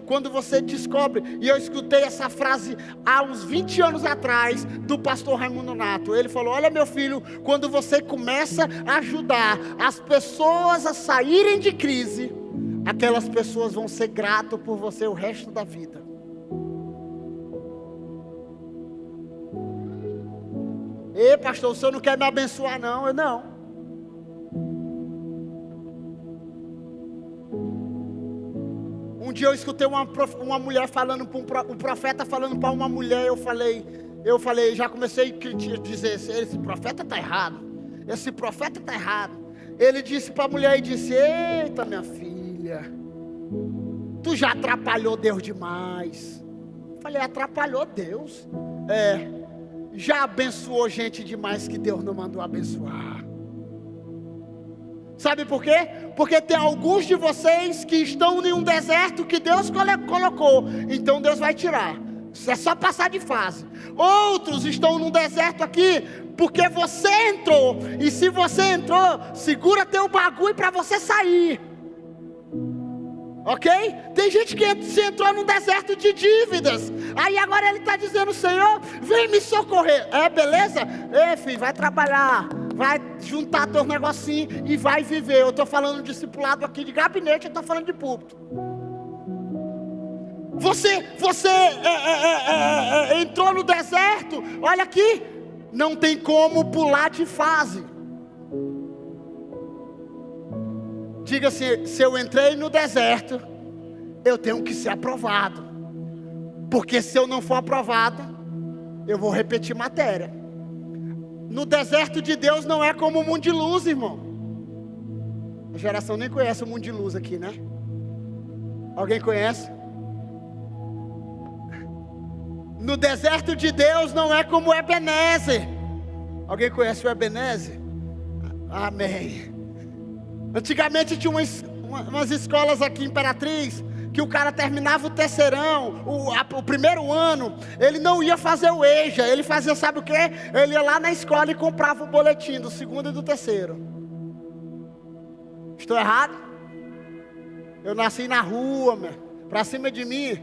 quando você descobre, e eu escutei essa frase há uns 20 anos atrás, do pastor Raimundo Nonato. Ele falou, olha meu filho, quando você começa a ajudar as pessoas a saírem de crise, aquelas pessoas vão ser gratas por você o resto da vida. Ei pastor, o senhor não quer me abençoar não? Eu não. Um dia eu escutei uma mulher falando para um profeta falando para uma mulher. Eu falei, já comecei a dizer, esse profeta está errado. Esse profeta está errado. Ele disse para a mulher e disse, eita minha filha, tu já atrapalhou Deus demais. Eu falei, atrapalhou Deus? Já abençoou gente demais que Deus não mandou abençoar. Sabe por quê? Porque tem alguns de vocês que estão em um deserto que Deus colocou, então Deus vai tirar. É só passar de fase. Outros estão num deserto aqui porque você entrou, e se você entrou, segura teu bagulho para você sair. Ok? Tem gente que se entrou num deserto de dívidas. Aí agora ele está dizendo, Senhor, vem me socorrer. Beleza? Filho, vai trabalhar. Vai juntar teus negocinhos e vai viver. Eu estou falando de discipulado aqui de gabinete, eu estou falando de púlpito. Você entrou no deserto. Olha aqui. Não tem como pular de fase. Diga assim, se eu entrei no deserto, eu tenho que ser aprovado. Porque se eu não for aprovado, eu vou repetir matéria. No deserto de Deus não é como o mundo de luz, irmão. A geração nem conhece o mundo de luz aqui, né? Alguém conhece? No deserto de Deus não é como o Ebenezer. Alguém conhece o Ebenezer? Amém. Antigamente tinha umas escolas aqui em Imperatriz, que o cara terminava o terceirão, o primeiro ano, ele não ia fazer o EJA, ele fazia sabe o que? Ele ia lá na escola e comprava o boletim do segundo e do terceiro. Estou errado? Eu nasci na rua, pra cima de mim.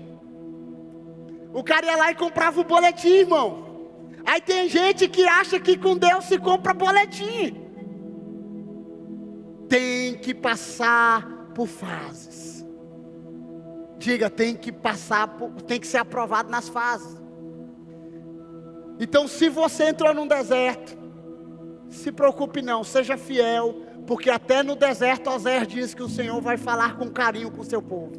O cara ia lá e comprava o boletim, irmão. Aí tem gente que acha que com Deus se compra boletim. Tem que passar por fases. Diga, tem que ser aprovado nas fases. Então, se você entrou num deserto, se preocupe não, seja fiel, porque até no deserto Oséias diz que o Senhor vai falar com carinho com o seu povo.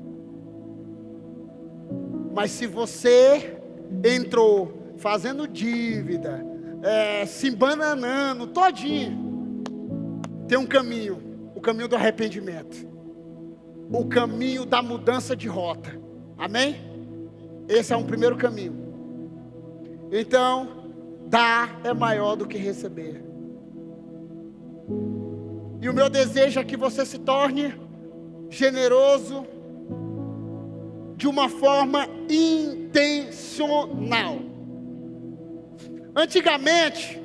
Mas se você entrou fazendo dívida, se embananando todinho, tem um caminho. O caminho do arrependimento. O caminho da mudança de rota. Amém? Esse é um primeiro caminho. Então, dar é maior do que receber. E o meu desejo é que você se torne generoso de uma forma intencional. Antigamente,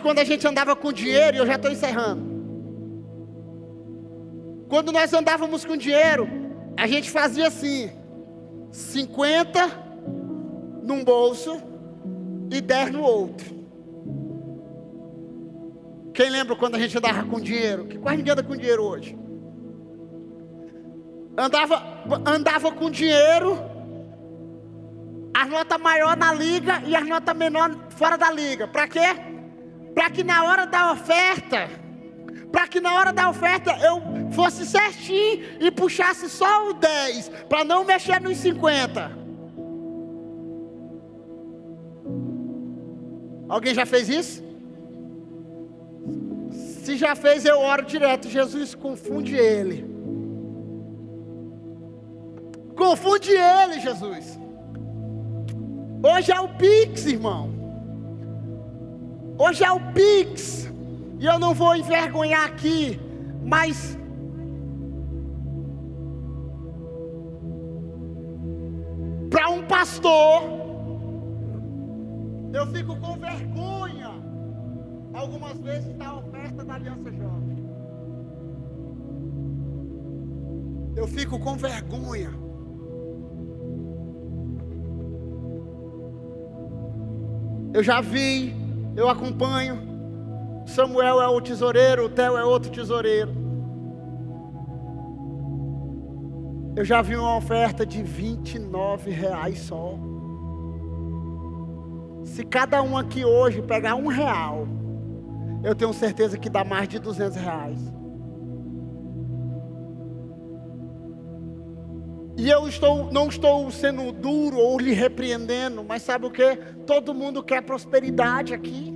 quando a gente andava com dinheiro, e eu já estou encerrando. Quando nós andávamos com dinheiro, a gente fazia assim: 50 num bolso e 10 no outro. Quem lembra quando a gente andava com dinheiro? Que quase ninguém anda com dinheiro hoje. Andava com dinheiro, as notas maior na liga e as notas menor fora da liga. Para quê? Para que na hora da oferta, eu fosse certinho e puxasse só o 10, para não mexer nos 50. Alguém já fez isso? Se já fez, eu oro direto: Jesus, confunde ele. Confunde ele, Jesus. Hoje é o Pix, irmão. Hoje é o Pix. E eu não vou envergonhar aqui, mas para um pastor, eu fico com vergonha algumas vezes da oferta da Aliança Jovem. Eu fico com vergonha. Eu já vi, eu acompanho. Samuel é o tesoureiro, o Theo é outro tesoureiro. Eu já vi uma oferta de R$29 só. Se cada um aqui hoje pegar R$1, eu tenho certeza que dá mais de R$200. E eu não estou sendo duro ou lhe repreendendo, mas sabe o que? Todo mundo quer prosperidade aqui.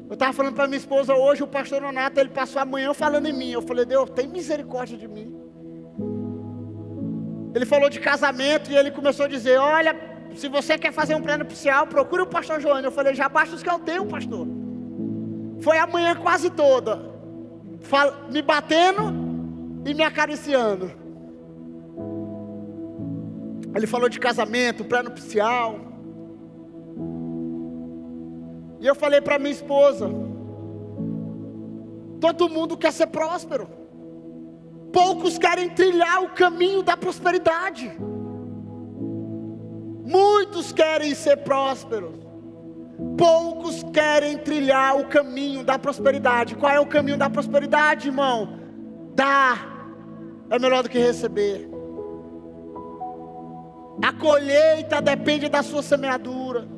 Eu estava falando para minha esposa hoje, o pastor Nonato, ele passou a manhã falando em mim. Eu falei: Deus, tem misericórdia de mim. Ele falou de casamento e ele começou a dizer: olha, se você quer fazer um plano nupcial, procure o pastor João. Eu falei: já basta os que eu tenho, pastor. Foi a manhã quase toda, me batendo e me acariciando. Ele falou de casamento, plano nupcial. E eu falei para minha esposa: todo mundo quer ser próspero, poucos querem trilhar o caminho da prosperidade. Muitos querem ser prósperos, poucos querem trilhar o caminho da prosperidade. Qual é o caminho da prosperidade, irmão? Dar é melhor do que receber. A colheita depende da sua semeadura.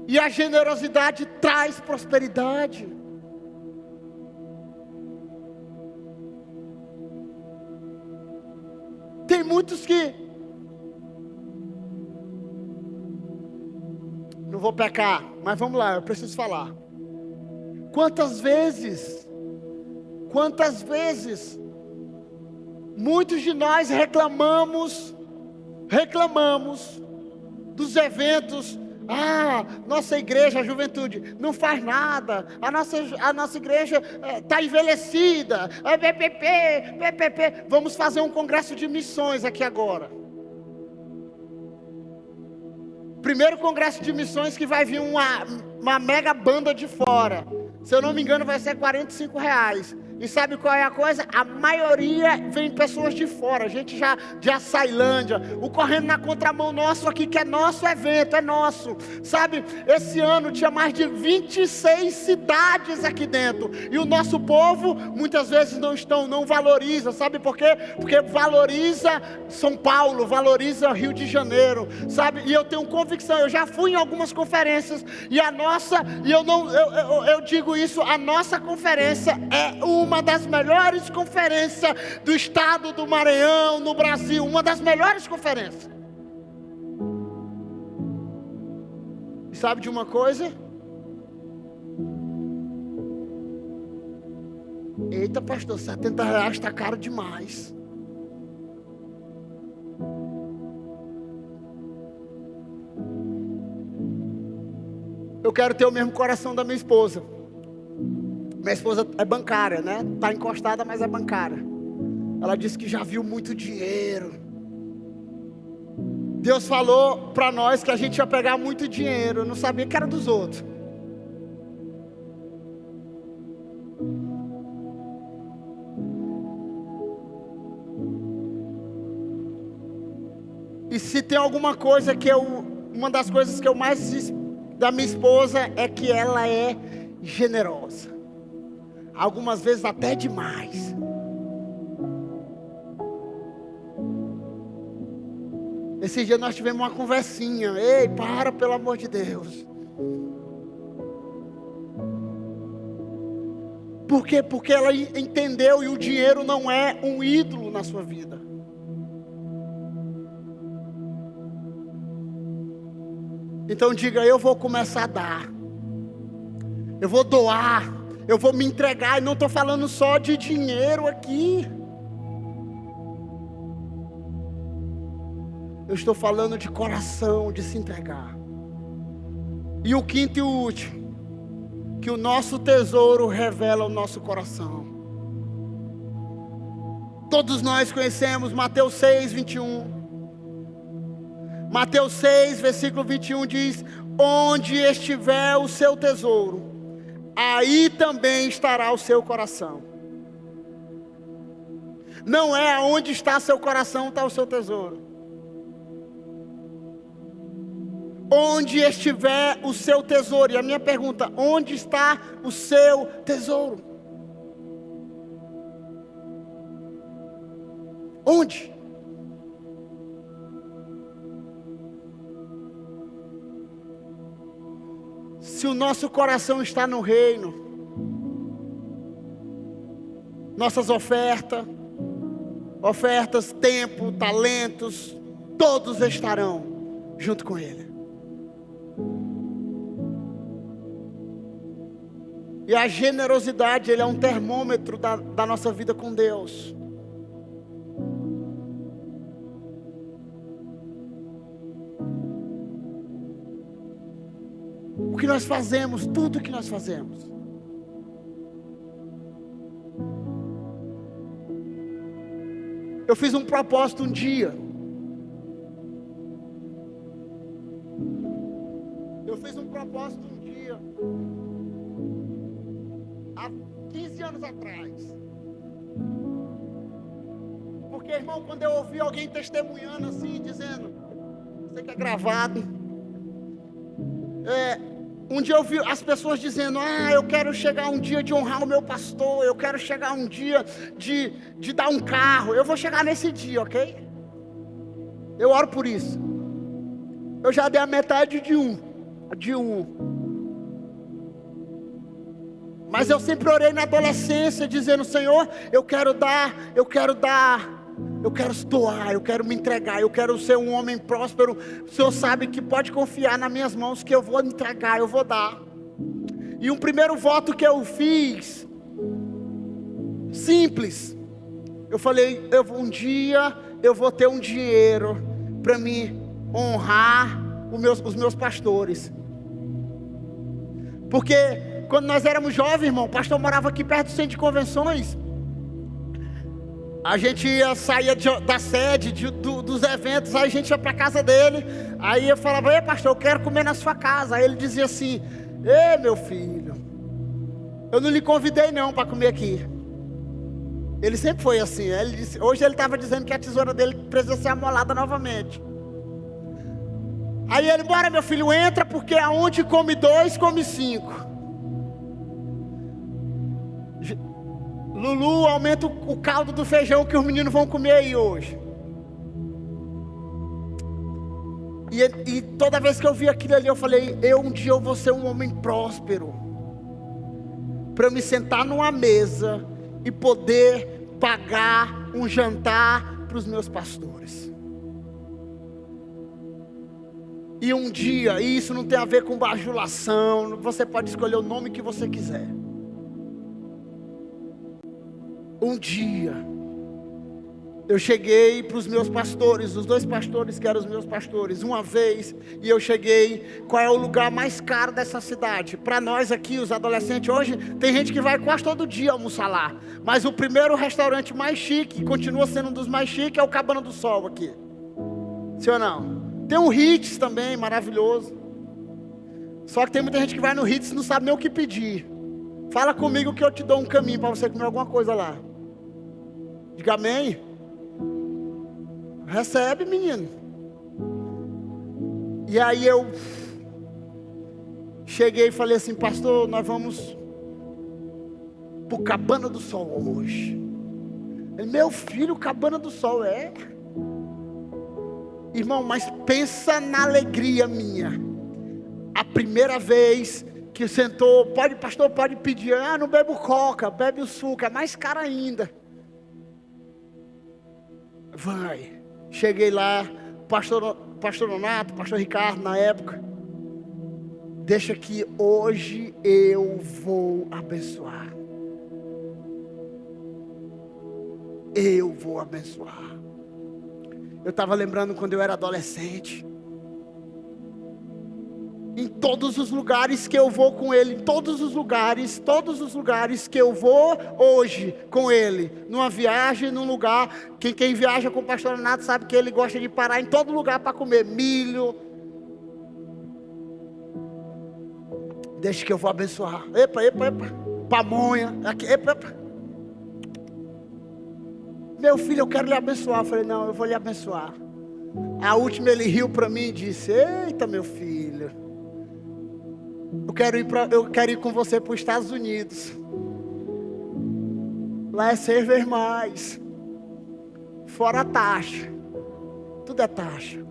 E a generosidade traz prosperidade. Tem muitos que... Não vou pecar, mas vamos lá, eu preciso falar. Quantas vezes muitos de nós reclamamos dos eventos. Nossa igreja, a juventude, não faz nada. A nossa igreja está envelhecida. PPP. Vamos fazer um congresso de missões aqui agora. Primeiro congresso de missões que vai vir uma mega banda de fora. Se eu não me engano, vai ser R$45. E sabe qual é a coisa? A maioria vem pessoas de fora, gente já de Açailândia, o correndo na contramão nosso aqui, que é nosso evento, é nosso. Sabe, esse ano tinha mais de 26 cidades aqui dentro. E o nosso povo, muitas vezes não valoriza. Sabe por quê? Porque valoriza São Paulo, valoriza Rio de Janeiro, sabe? E eu tenho convicção, eu já fui em algumas conferências, e eu digo isso, a nossa conferência é uma das melhores conferências do estado do Maranhão, no Brasil, uma das melhores conferências. E sabe de uma coisa? Eita, pastor, R$70 está caro demais. Eu quero ter o mesmo coração da minha esposa. Minha esposa é bancária, né? Está encostada, mas é bancária. Ela disse que já viu muito dinheiro. Deus falou para nós que a gente ia pegar muito dinheiro. Eu não sabia que era dos outros. E se tem alguma coisa uma das coisas que eu mais da minha esposa é que ela é generosa. Algumas vezes até demais. Esse dia nós tivemos uma conversinha. Ei, para, pelo amor de Deus. Por quê? Porque ela entendeu e o dinheiro não é um ídolo na sua vida. Então diga, eu vou começar a dar. Eu vou doar. Eu vou me entregar. E não estou falando só de dinheiro aqui. Eu estou falando de coração, de se entregar. E o quinto e o último. Que o nosso tesouro revela o nosso coração. Todos nós conhecemos Mateus 6, 21. Mateus 6, versículo 21 diz: onde estiver o seu tesouro, aí também estará o seu coração. Não é onde está seu coração, está o seu tesouro. Onde estiver o seu tesouro. E a minha pergunta: onde está o seu tesouro? Onde? Se o nosso coração está no reino, nossas ofertas, tempo, talentos, todos estarão junto com Ele. E a generosidade, ele é um termômetro da nossa vida com Deus. O que nós fazemos, tudo que nós fazemos. Eu fiz um propósito um dia. Há 15 anos atrás. Porque, irmão, quando eu ouvi alguém testemunhando assim, dizendo, sei que é gravado. Um dia eu vi as pessoas dizendo: eu quero chegar um dia de honrar o meu pastor, eu quero chegar um dia de dar um carro. Eu vou chegar nesse dia, ok? Eu oro por isso. Eu já dei a metade de um. Mas eu sempre orei na adolescência, dizendo: Senhor, eu quero doar, eu quero me entregar, eu quero ser um homem próspero. O Senhor sabe que pode confiar nas minhas mãos, que eu vou entregar, eu vou dar. E um primeiro voto que eu fiz, simples, eu falei: um dia eu vou ter um dinheiro para me honrar os meus pastores. Porque quando nós éramos jovens, irmão, o pastor morava aqui perto do centro de convenções. A gente saía da sede, dos eventos, aí a gente ia para a casa dele. Aí eu falava: ei, pastor, eu quero comer na sua casa. Aí ele dizia assim: ei, meu filho, eu não lhe convidei não para comer aqui. Ele sempre foi assim. Hoje ele estava dizendo que a tesoura dele precisa ser amolada novamente. Aí ele: bora, meu filho, entra, porque aonde come 2, come 5. Lulu, aumenta o caldo do feijão que os meninos vão comer aí hoje. E toda vez que eu vi aquilo ali, eu falei: um dia eu vou ser um homem próspero, para me sentar numa mesa e poder pagar um jantar para os meus pastores. E um dia, e isso não tem a ver com bajulação, você pode escolher o nome que você quiser. Um dia, Eu cheguei para os meus pastores, os 2 pastores que eram os meus pastores, uma vez, e eu cheguei, qual é o lugar mais caro dessa cidade? Para nós aqui, os adolescentes, hoje, tem gente que vai quase todo dia almoçar lá, mas o primeiro restaurante mais chique, continua sendo um dos mais chiques, é o Cabana do Sol aqui, sim ou não? Tem um Ritz também, maravilhoso, só que tem muita gente que vai no Ritz e não sabe nem o que pedir. Fala comigo que eu te dou um caminho para você comer alguma coisa lá. Diga amém. Recebe, menino. E aí eu cheguei e falei assim: pastor, nós vamos pro Cabana do Sol hoje. Ele: meu filho, Cabana do Sol, é? Irmão, mas pensa na alegria minha. A primeira vez que sentou, pastor, pode pedir. Ah, não bebo coca, bebe o suco, é mais caro ainda. Vai. Cheguei lá, pastor Nonato, pastor Ricardo na época. Deixa que hoje eu vou abençoar. Eu vou abençoar. Eu estava lembrando quando eu era adolescente. Em todos os lugares que eu vou com ele, em todos os lugares que eu vou hoje com ele, numa viagem, num lugar, quem viaja com o pastor Renato sabe que ele gosta de parar em todo lugar para comer milho. Deixa que eu vou abençoar. Epa, pamonha, aqui, epa. Meu filho, eu quero lhe abençoar. Eu falei: não, eu vou lhe abençoar. A última ele riu para mim e disse: eita, meu filho, eu quero ir com você para os Estados Unidos. Lá é servir mais. Fora a taxa. Tudo é taxa.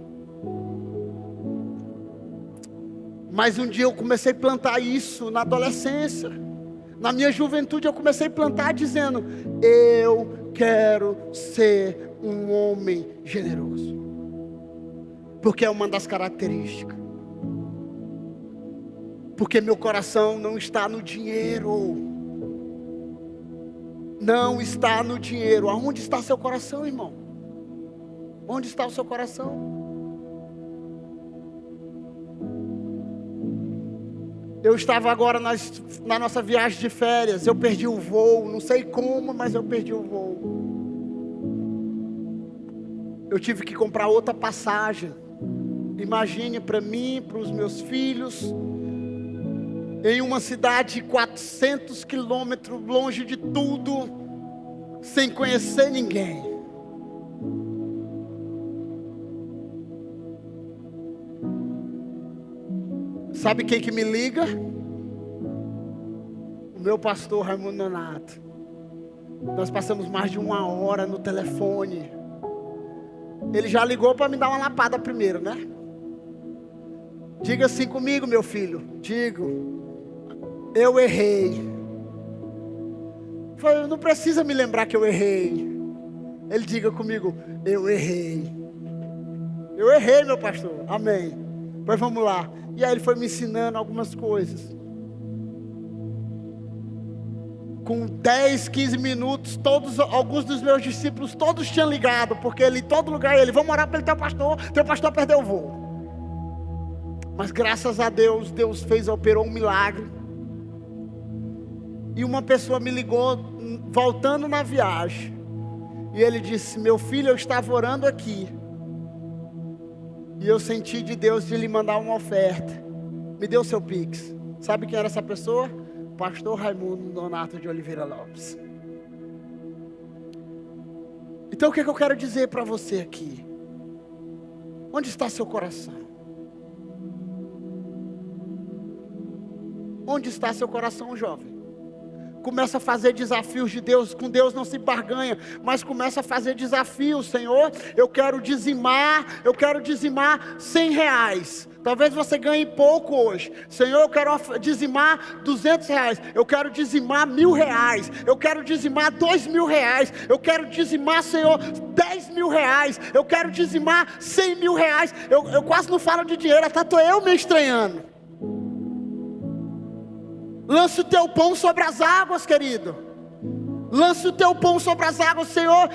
Mas um dia eu comecei a plantar isso na adolescência. Na minha juventude eu comecei a plantar dizendo: eu quero ser um homem generoso. Porque é uma das características. Porque meu coração não está no dinheiro. Não está no dinheiro. Aonde está seu coração, irmão? Onde está o seu coração? Eu estava agora na nossa viagem de férias. Eu perdi o voo. Não sei como, mas eu perdi o voo. Eu tive que comprar outra passagem. Imagine para mim, para os meus filhos, em uma cidade 400 quilômetros longe de tudo, sem conhecer ninguém. Sabe quem que me liga? O meu pastor Raimundo Nonato. Nós passamos mais de 1 hora no telefone. Ele já ligou para me dar uma lapada primeiro, né? Diga assim comigo, meu filho. Digo: eu errei. Falei: não precisa me lembrar que eu errei. Ele: diga comigo: eu errei. Eu errei, meu pastor. Amém. Pois vamos lá. E aí ele foi me ensinando algumas coisas. Com 10, 15 minutos, alguns dos meus discípulos, todos tinham ligado, porque ele, em todo lugar, vamos orar pelo teu pastor perdeu o voo. Mas graças a Deus, Deus operou um milagre. E uma pessoa me ligou, voltando na viagem, e ele disse: meu filho, eu estava orando aqui, e eu senti de Deus de lhe mandar uma oferta. Me deu seu Pix. Sabe quem era essa pessoa? Pastor Raimundo Nonato de Oliveira Lopes. Então o que eu quero dizer para você aqui? Onde está seu coração? Onde está seu coração, jovem? Começa a fazer desafios de Deus. Com Deus não se barganha, mas começa a fazer desafios. Senhor, eu quero dizimar R$100. Talvez você ganhe pouco hoje. Senhor, eu quero dizimar R$200. Eu quero dizimar R$1.000. Eu quero dizimar R$2.000. Eu quero dizimar, Senhor, R$10.000. Eu quero dizimar R$100.000. Eu quase não falo de dinheiro, até estou eu me estranhando. Lança o teu pão sobre as águas, querido. Lance o teu pão sobre as águas, Senhor,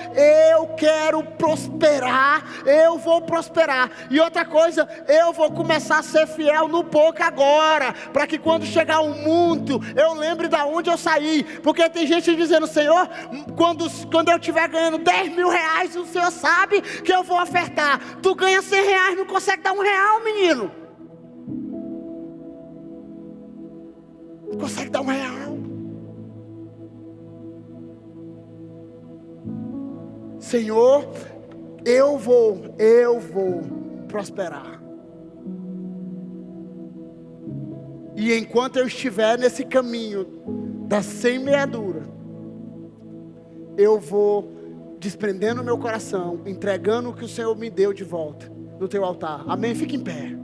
eu quero prosperar, eu vou prosperar. E outra coisa, eu vou começar a ser fiel no pouco agora, para que quando chegar o muito, eu lembre de onde eu saí. Porque tem gente dizendo, Senhor, quando eu estiver ganhando 10 mil reais, o Senhor sabe que eu vou ofertar. Tu ganha 100 reais, não consegue dar R$1, menino. Não consegue dar R$1. Senhor, eu vou prosperar. E enquanto eu estiver nesse caminho da semeadura, eu vou desprendendo o meu coração, entregando o que o Senhor me deu de volta no teu altar. Amém? Fique em pé.